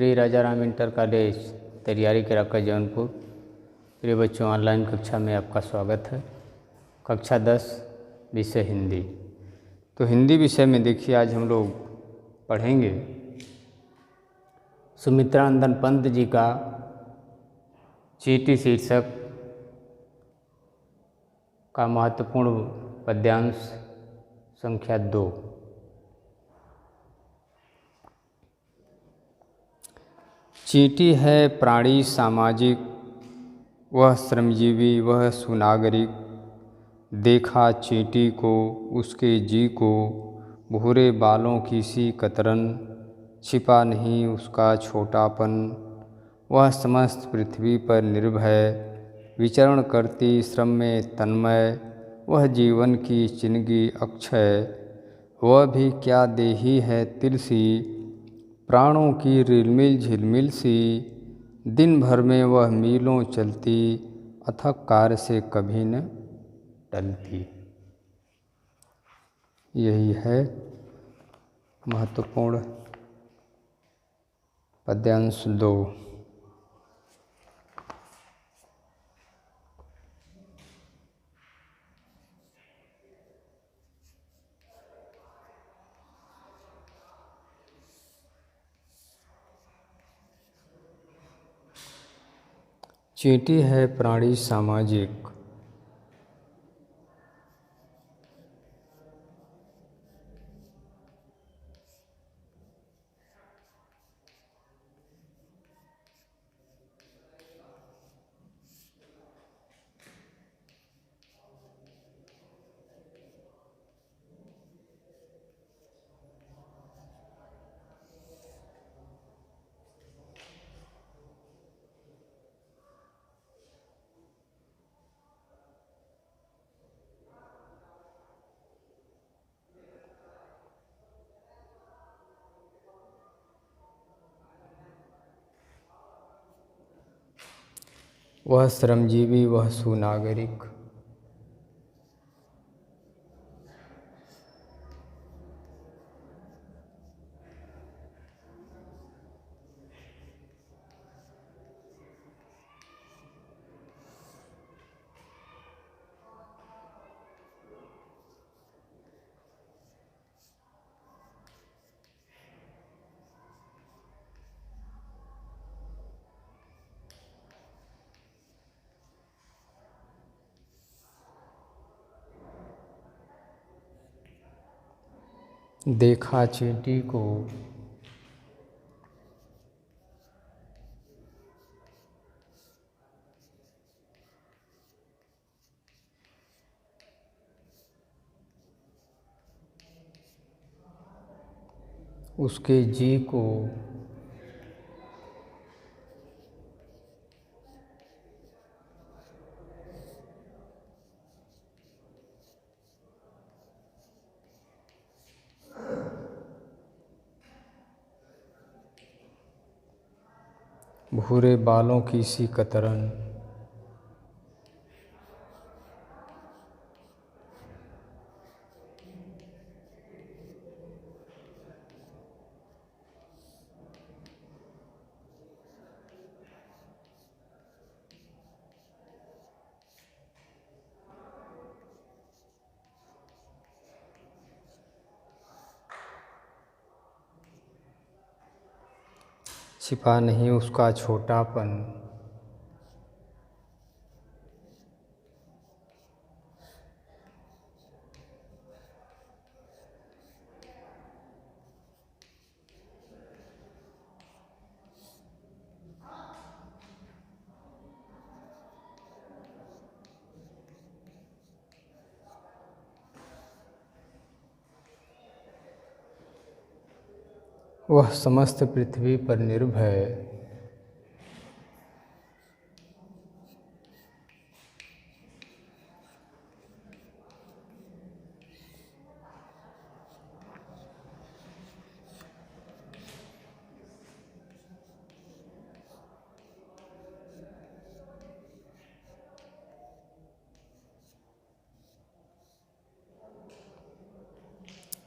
प्रिय राजा Ram inter college तैयारी के रखा जौनपुर। प्रिय बच्चों, ऑनलाइन कक्षा में आपका स्वागत है। कक्षा 10 विषय हिंदी। तो हिंदी विषय में देखिए, आज हम लोग पढ़ेंगे सुमित्रानंदन पंत जी का चींटी शीर्षक का महत्वपूर्ण पद्यांश संख्या 2। चींटी है प्राणी सामाजिक, वह श्रमजीवी, वह सुनागरिक। देखा चींटी को, उसके जी को, भूरे बालों की सी कतरन, छिपा नहीं उसका छोटापन। वह समस्त पृथ्वी पर निर्भय, विचरण करती श्रम में तन्मय। वह जीवन की चिन्हगी अक्षय, वह भी क्या देही है तिलसी। प्राणों की रिलमिल झिलमिल सी, दिन भर में वह मीलों चलती, अथक कार्य से कभी न टलती। यही है महत्वपूर्ण पद्यांश 2। चींटी है प्राणी सामाजिक, वह श्रमजीवी, वह सुनागरिक। देखा चींटी को, उसके जी को, भूरे बालों की सी कतरन। छिपा नहीं उसका छोटापन। वह समस्त पृथ्वी पर निर्भय,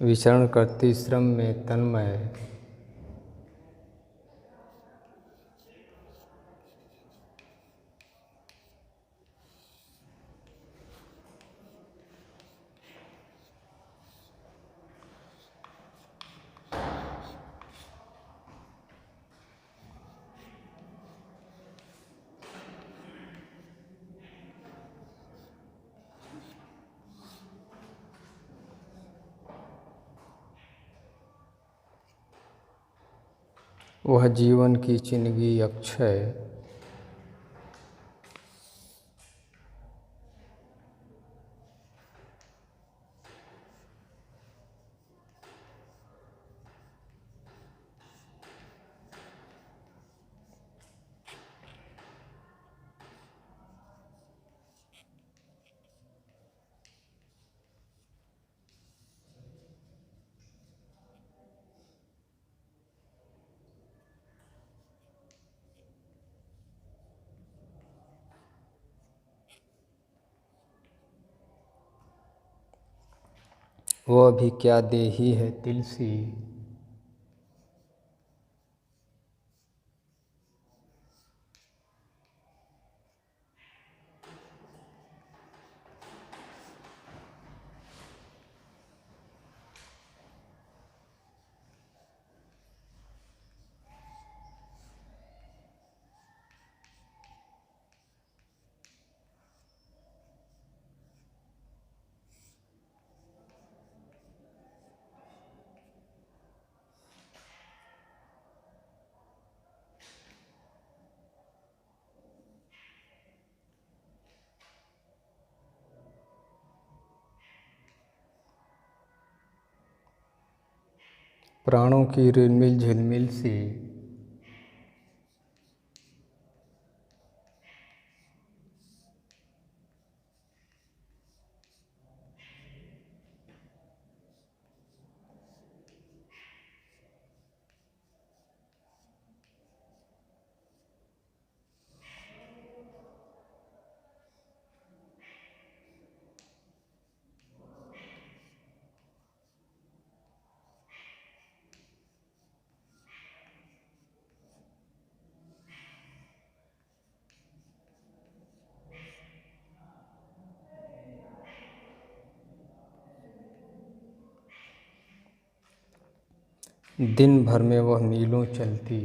विचरण करती श्रम में तन्मय। वह जीवन की जिंदगी अक्षय। वह भी क्या देही है तिलसी। प्राणों की रिलमिल झिलमिल सी। दिन भर में वह मीलों चलती।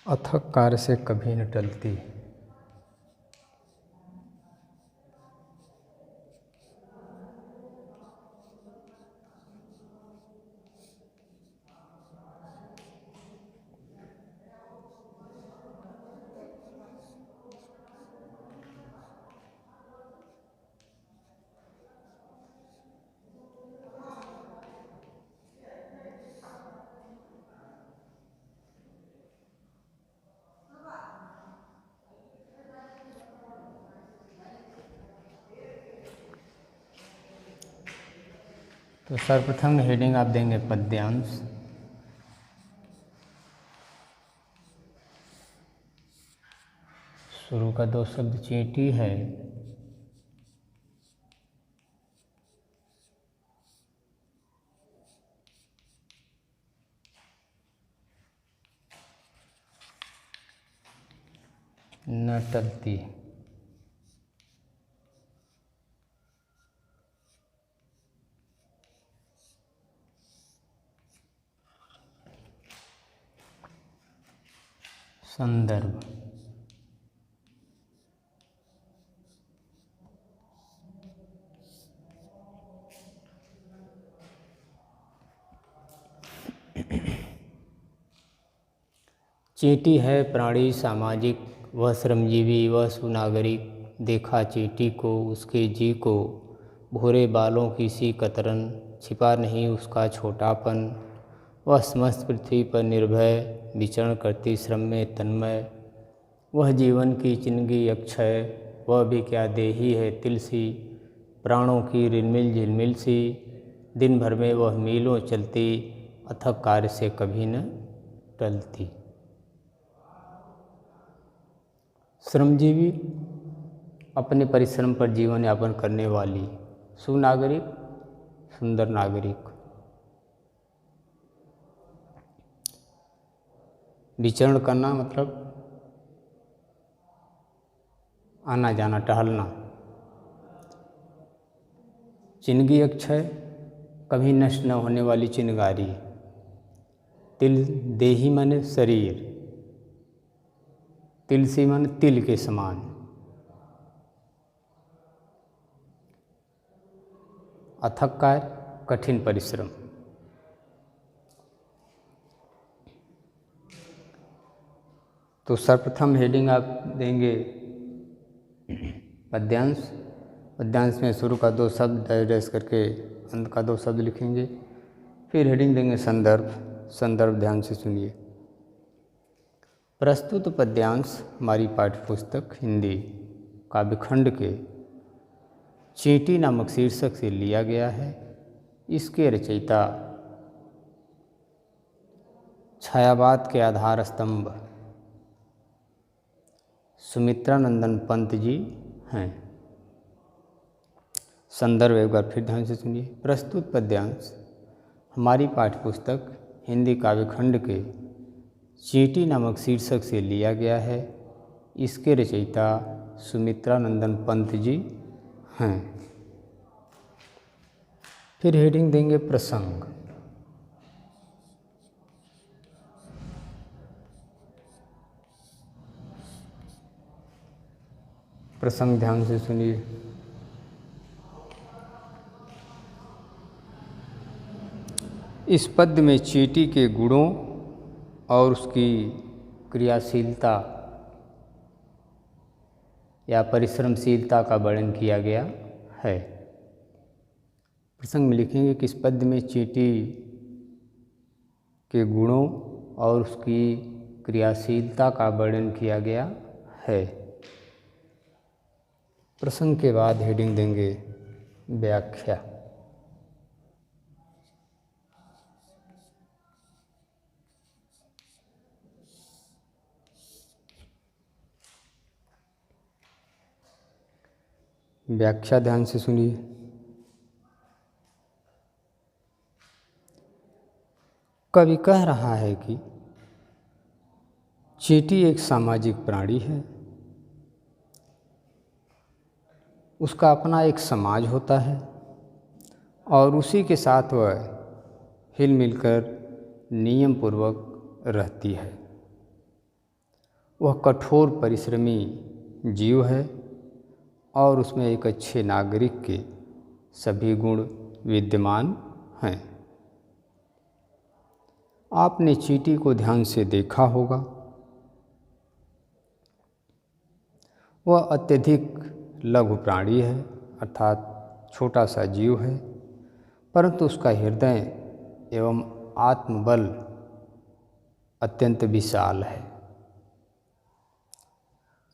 अथक कार्य से कभी न टलती। तो सर्वप्रथम हेडिंग आप देंगे पद्यांश। शुरू का दो शब्द चींटी है। न टलती। संदर्भ। चींटी है प्राणी सामाजिक, वह श्रमजीवी वह सुनागरिक। देखा चींटी को उसके जी को, भूरे बालों की सी कतरन। छिपा नहीं उसका छोटापन, वह समस्त पृथ्वी पर निर्भय। विचरण करती श्रम में तन्मय, वह जीवन की जिंदगी अक्षय। वह भी क्या देही है तिलसी, प्राणों की रिलमिल झिलमिल सी। दिन भर में वह मीलों चलती, अथक कार्य से कभी न टलती। श्रमजीवी, अपने परिश्रम पर जीवन यापन करने वाली। सुनागरिक, सुंदर नागरिक। विचरण करना मतलब आना जाना, टहलना। चिन्हगी अक्षय, कभी नष्ट न होने वाली चिन्हगारी। तिल देही माने शरीर, तिल से माने तिल के समान। अथक कार्य, कठिन परिश्रम। तो सर्वप्रथम हेडिंग आप देंगे पद्यांश। पद्यांश में शुरू का 2 शब्द डैश करके अंत का 2 शब्द लिखेंगे। फिर हेडिंग देंगे संदर्भ। संदर्भ ध्यान से सुनिए। प्रस्तुत पद्यांश हमारी पाठ्यपुस्तक हिंदी काव्यखंड के चींटी नामक शीर्षक से लिया गया है। इसके रचयिता छायावाद के आधार स्तंभ सुमित्रानंदन पंत जी हैं। संदर्भ एक बार फिर ध्यान से सुनिए। प्रस्तुत पद्यांश हमारी पाठ्यपुस्तक हिंदी काव्यखंड के चींटी नामक शीर्षक से लिया गया है। इसके रचयिता सुमित्रानंदन पंत जी हैं। फिर हेडिंग देंगे प्रसंग। प्रसंग ध्यान से सुनिए। इस पद्य में चींटी के गुणों और उसकी क्रियाशीलता या परिश्रमशीलता का वर्णन किया गया है। प्रसंग में लिखेंगे कि इस पद्य में चींटी के गुणों और उसकी क्रियाशीलता का वर्णन किया गया है। प्रसंग के बाद हेडिंग देंगे व्याख्या। व्याख्या ध्यान से सुनिए। कवि कह रहा है कि चींटी एक सामाजिक प्राणी है। उसका अपना एक समाज होता है और उसी के साथ वह हिल मिलकर नियम पूर्वक रहती है। वह कठोर परिश्रमी जीव है और उसमें एक अच्छे नागरिक के सभी गुण विद्यमान हैं। आपने चींटी को ध्यान से देखा होगा। वह अत्यधिक लघु प्राणी है, अर्थात छोटा सा जीव है, परंतु उसका हृदय एवं आत्मबल अत्यंत विशाल है।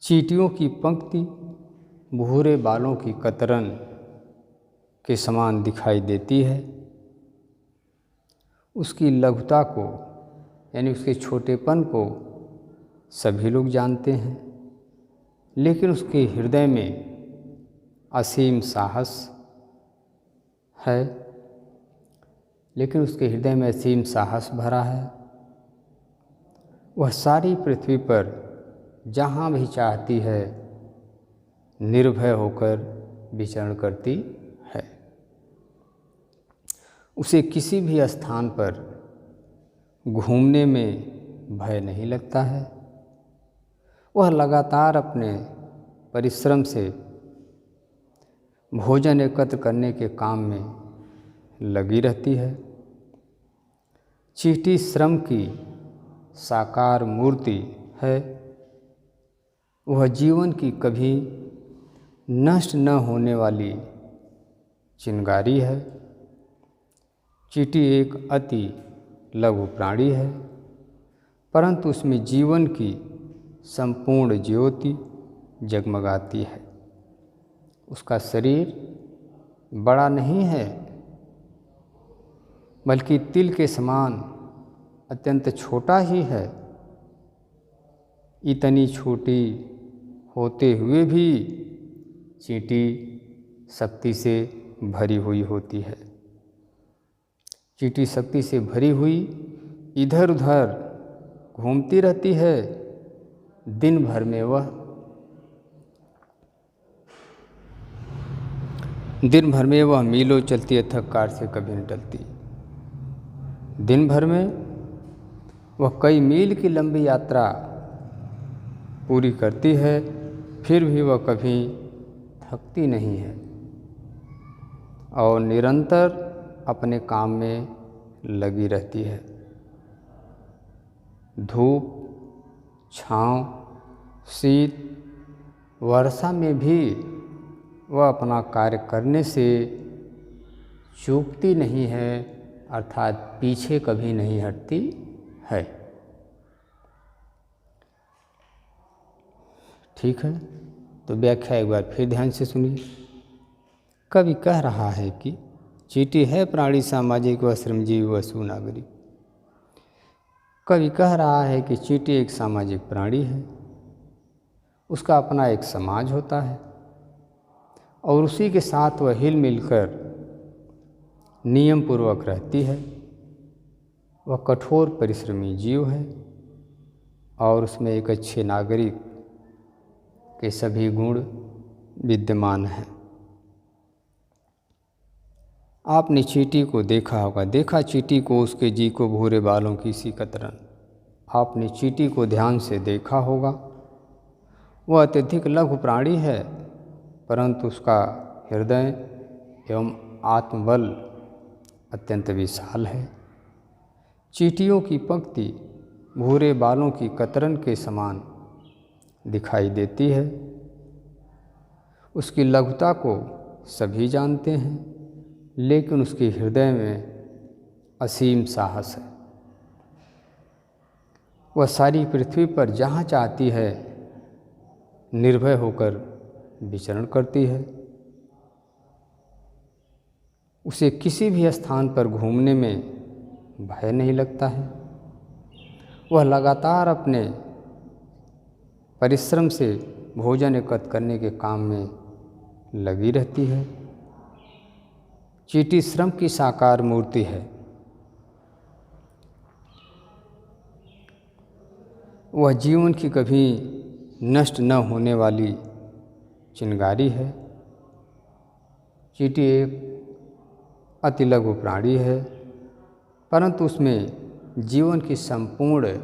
चींटियों की पंक्ति भूरे बालों की कतरन के समान दिखाई देती है। उसकी लघुता को यानी उसके छोटेपन को सभी लोग जानते हैं, लेकिन उसके हृदय में असीम साहस है। लेकिन उसके हृदय में असीम साहस भरा है। वह सारी पृथ्वी पर जहाँ भी चाहती है निर्भय होकर विचरण करती है। उसे किसी भी स्थान पर घूमने में भय नहीं लगता है। वह लगातार अपने परिश्रम से भोजन एकत्र करने के काम में लगी रहती है। चींटी श्रम की साकार मूर्ति है। वह जीवन की कभी नष्ट न होने वाली चिंगारी है। चींटी एक अति लघु प्राणी है, परंतु उसमें जीवन की संपूर्ण ज्योति जगमगाती है। उसका शरीर बड़ा नहीं है, बल्कि तिल के समान अत्यंत छोटा ही है। इतनी छोटी होते हुए भी चींटी शक्ति से भरी हुई होती है। चींटी शक्ति से भरी हुई इधर उधर घूमती रहती है, दिन भर में वह मीलों चलती है, थक से कभी नहीं टलती। दिन भर में वह कई मील की लंबी यात्रा पूरी करती है, फिर भी वह कभी थकती नहीं है और निरंतर अपने काम में लगी रहती है। धूप, छाँव, शीत, वर्षा में भी वह अपना कार्य करने से चूकती नहीं है, अर्थात पीछे कभी नहीं हटती है। ठीक है, तो व्याख्या एक बार फिर ध्यान से सुनिए। कवि कह रहा है कि चींटी है प्राणी सामाजिक व श्रमजीवी व सुनागरिक। कवि कह रहा है कि चींटी एक सामाजिक प्राणी है, उसका अपना एक समाज होता है और उसी के साथ वह हिल मिलकर नियम पूर्वक रहती है। वह कठोर परिश्रमी जीव है और उसमें एक अच्छे नागरिक के सभी गुण विद्यमान हैं। आपने चींटी को देखा होगा, देखा चींटी को, उसके जी को भूरे बालों की सी कतरन। आपने चींटी को ध्यान से देखा होगा, वह अत्यधिक लघु प्राणी है, परंतु उसका हृदय एवं आत्मबल अत्यंत विशाल है। चींटियों की पंक्ति भूरे बालों की कतरन के समान दिखाई देती है। उसकी लघुता को सभी जानते हैं, लेकिन उसके हृदय में असीम साहस है। वह सारी पृथ्वी पर जहाँ चाहती है निर्भय होकर विचरण करती है। उसे किसी भी स्थान पर घूमने में भय नहीं लगता है। वह लगातार अपने परिश्रम से भोजन एकत्र करने के काम में लगी रहती है। चींटी श्रम की साकार मूर्ति है। वह जीवन की कभी नष्ट न होने वाली चिंगारी है। चींटी एक अति लघु प्राणी है, परंतु उसमें जीवन की संपूर्ण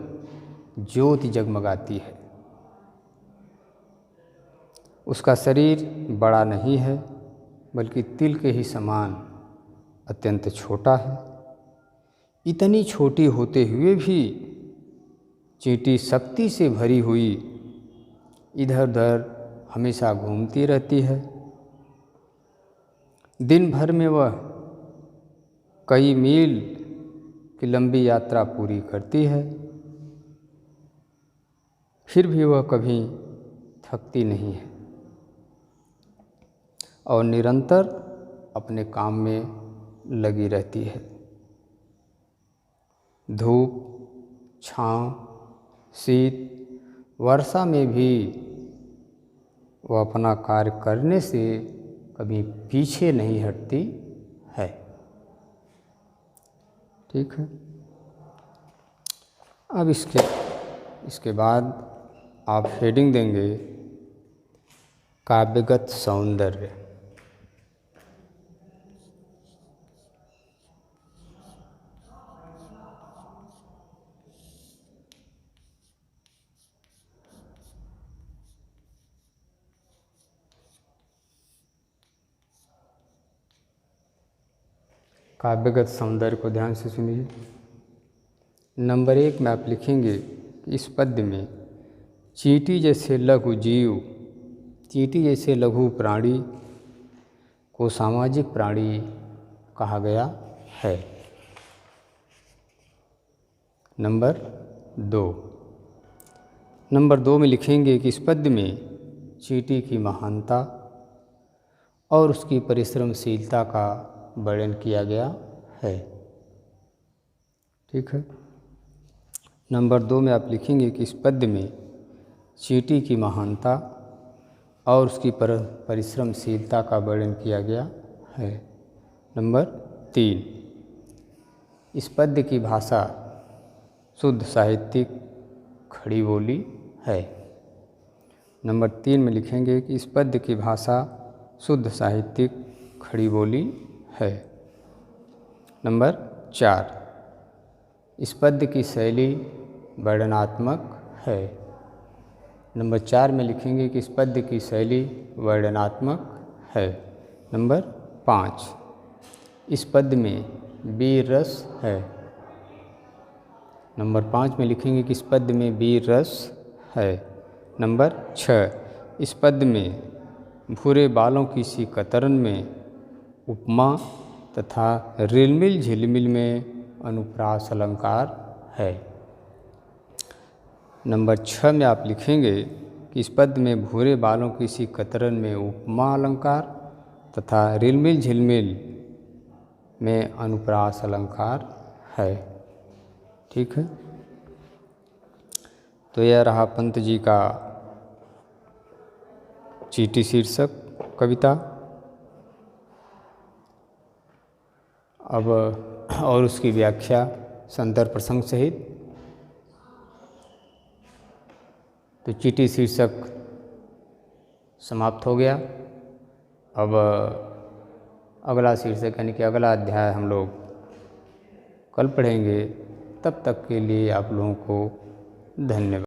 ज्योति जगमगाती है। उसका शरीर बड़ा नहीं है, बल्कि तिल के ही समान अत्यंत छोटा है। इतनी छोटी होते हुए भी चींटी शक्ति से भरी हुई इधर उधर हमेशा घूमती रहती है। दिन भर में वह कई मील की लंबी यात्रा पूरी करती है, फिर भी वह कभी थकती नहीं है और निरंतर अपने काम में लगी रहती है। धूप, छाँव, शीत, वर्षा में भी वह अपना कार्य करने से कभी पीछे नहीं हटती है। ठीक है, अब इसके बाद आप हेडिंग देंगे काव्यगत सौंदर्य। काव्यगत सौंदर्य को ध्यान से सुनिए। नंबर 1 में आप लिखेंगे कि इस पद्य में चींटी जैसे लघु जीव, चींटी जैसे लघु प्राणी को सामाजिक प्राणी कहा गया है। नंबर 2 में लिखेंगे कि इस पद्य में चींटी की महानता और उसकी परिश्रमशीलता का वर्णन किया गया है। ठीक है, नंबर 2 में आप लिखेंगे कि इस पद्य में चींटी की महानता और उसकी परिश्रमशीलता का वर्णन किया गया है। नंबर 3, इस पद्य की भाषा शुद्ध साहित्यिक खड़ी बोली है। नंबर 3 में लिखेंगे कि इस पद्य की भाषा शुद्ध साहित्यिक खड़ी बोली है। नंबर 4, इस पद्य की शैली वर्णनात्मक है। नंबर 4 में लिखेंगे कि इस पद्य की शैली वर्णनात्मक है। नंबर 5, इस पद्य में वीर रस है। नंबर 5 में लिखेंगे कि इस पद्य में वीर रस है। नंबर 6, इस पद्य में भूरे बालों की सी कतरन में उपमा तथा रिलमिल झिलमिल में अनुप्रास अलंकार है। नंबर 6 में आप लिखेंगे कि इस पद्य में भूरे बालों की सी कतरन में उपमा अलंकार तथा रिलमिल झिलमिल में अनुप्रास अलंकार है। ठीक है, तो यह रहा पंत जी का चींटी शीर्षक कविता। अब और उसकी व्याख्या संदर्भ प्रसंग सहित। तो चींटी शीर्षक समाप्त हो गया। अब अगला शीर्षक यानी कि अगला अध्याय हम लोग कल पढ़ेंगे। तब तक के लिए आप लोगों को धन्यवाद।